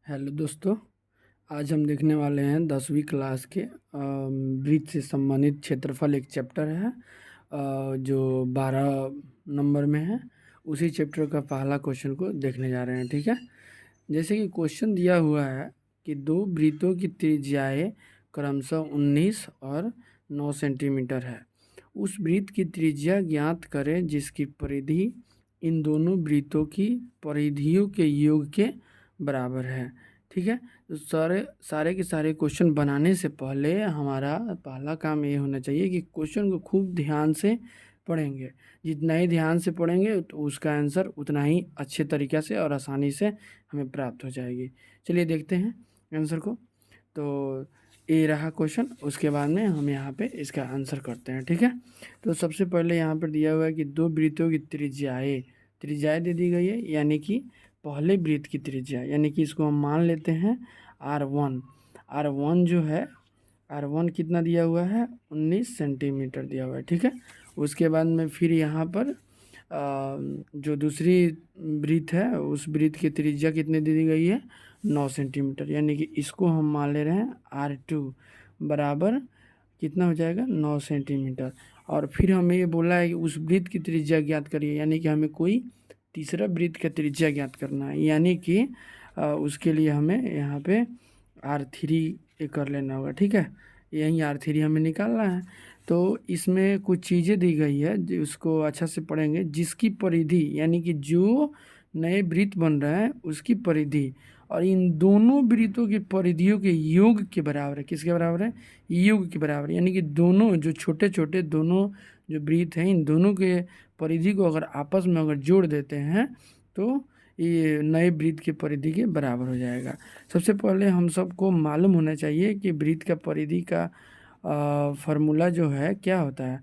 Hello दोस्तों। आज हम देखने वाले हैं 10वीं क्लास के वृत्त से संबंधित क्षेत्रफल एक चैप्टर है जो 12 नंबर में है। उसी चैप्टर का पहला क्वेश्चन को देखने जा रहे हैं। ठीक है, जैसे कि क्वेश्चन दिया हुआ है कि दो वृत्तों की त्रिज्याएं क्रमशः 19 और 9 सेंटीमीटर है। उस वृत्त की त्रिज्या ज्ञात करें जिसकी परिधि इन दोनों वृत्तों की परिधियों के योग के बराबर है। ठीक है, तो सारे सारे के सारे क्वेश्चन बनाने से पहले हमारा पहला काम ये होना चाहिए कि क्वेश्चन को खूब ध्यान से पढ़ेंगे। जितना ही ध्यान से पढ़ेंगे तो उसका आंसर उतना ही अच्छे तरीक़े से और आसानी से हमें प्राप्त हो जाएगी। चलिए देखते हैं आंसर को। तो ये रहा क्वेश्चन, उसके बाद में हम यहाँ पे इसका आंसर करते हैं। ठीक है, तो सबसे पहले यहाँ पर दिया हुआ है कि दो वृत्तों की त्रिज्याएं दे दी गई है, यानी कि पहले वृत्त की त्रिज्या, यानी कि इसको हम मान लेते हैं R1 जो है, R1 कितना दिया हुआ है 19 सेंटीमीटर दिया हुआ है। ठीक है, उसके बाद में फिर यहाँ पर जो दूसरी वृत्त है उस वृत्त की त्रिज्या कितनी दे दी गई है 9 सेंटीमीटर, यानी कि इसको हम मान ले रहे हैं R2 बराबर कितना हो जाएगा 9 सेंटीमीटर। और फिर हमें ये बोला है कि उस वृत्त की त्रिज्या ज्ञात करिए, यानी कि हमें कोई तीसरा वृत्त का त्रिज्या ज्ञात करना है, यानी कि उसके लिए हमें यहाँ पे R3 कर लेना होगा। ठीक है, यहीं R3 हमें निकालना है। तो इसमें कुछ चीज़ें दी गई है जो उसको अच्छा से पढ़ेंगे। जिसकी परिधि, यानी कि जो नए वृत्त बन रहा है उसकी परिधि और इन दोनों वृत्तों की परिधियों के योग के बराबर है। किसके बराबर है? योग के बराबर, यानी कि दोनों जो छोटे छोटे दोनों जो वृत्त हैं इन दोनों के परिधि को अगर आपस में अगर जोड़ देते हैं तो ये नए वृत्त की परिधि के बराबर हो जाएगा। सबसे पहले हम सबको मालूम होना चाहिए कि वृत्त का परिधि का फार्मूला जो है क्या होता है।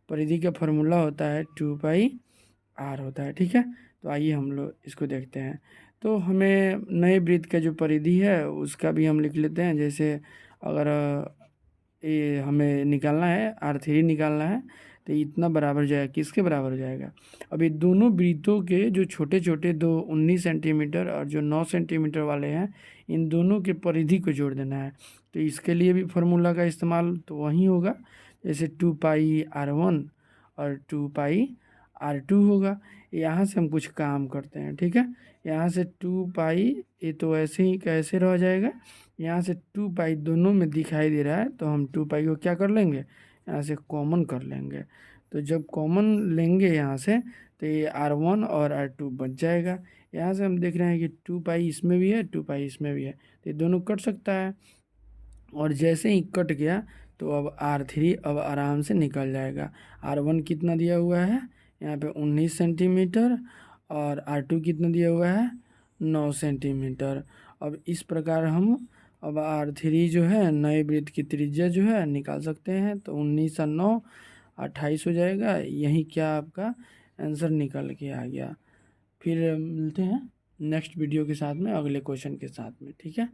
परिधि का फार्मूला होता है 2πr होता है। ठीक है, तो आइए हम लोग इसको देखते हैं। तो हमें नए वृत्त का जो परिधि है उसका भी हम लिख लेते हैं। जैसे अगर ये हमें निकालना है R3 निकालना है तो इतना बराबर हो जाएगा, किसके बराबर हो जाएगा? अब ये दोनों वृत्तों के जो छोटे छोटे दो 19 सेंटीमीटर और जो 9 सेंटीमीटर वाले हैं इन दोनों के परिधि को जोड़ देना है। तो इसके लिए भी फार्मूला का इस्तेमाल तो वही होगा, जैसे 2πr1 और 2πr2 होगा। यहाँ से हम कुछ काम करते हैं। ठीक है, यहाँ से 2π ये तो ऐसे ही कैसे रह जाएगा, यहाँ से 2π दोनों में दिखाई दे रहा है तो हम 2π को क्या कर लेंगे, यहाँ से कॉमन कर लेंगे। तो जब कॉमन लेंगे यहाँ से तो ये R1 और R2 बच जाएगा। यहाँ से हम देख रहे हैं कि 2π इसमें भी है 2π इसमें भी है, तो ये दोनों कट सकता है। और जैसे ही कट गया तो अब R3 अब आराम से निकल जाएगा। R1 कितना दिया हुआ है यहाँ पे 19 सेंटीमीटर और R2 कितना दिया हुआ है 9 सेंटीमीटर। अब इस प्रकार हम अब R3 जो है नए वृत्त की त्रिज्या जो है निकाल सकते हैं। तो 19 और 9 28 हो जाएगा। यही क्या आपका आंसर निकल के आ गया। फिर मिलते हैं नेक्स्ट वीडियो के साथ में, अगले क्वेश्चन के साथ में। ठीक है।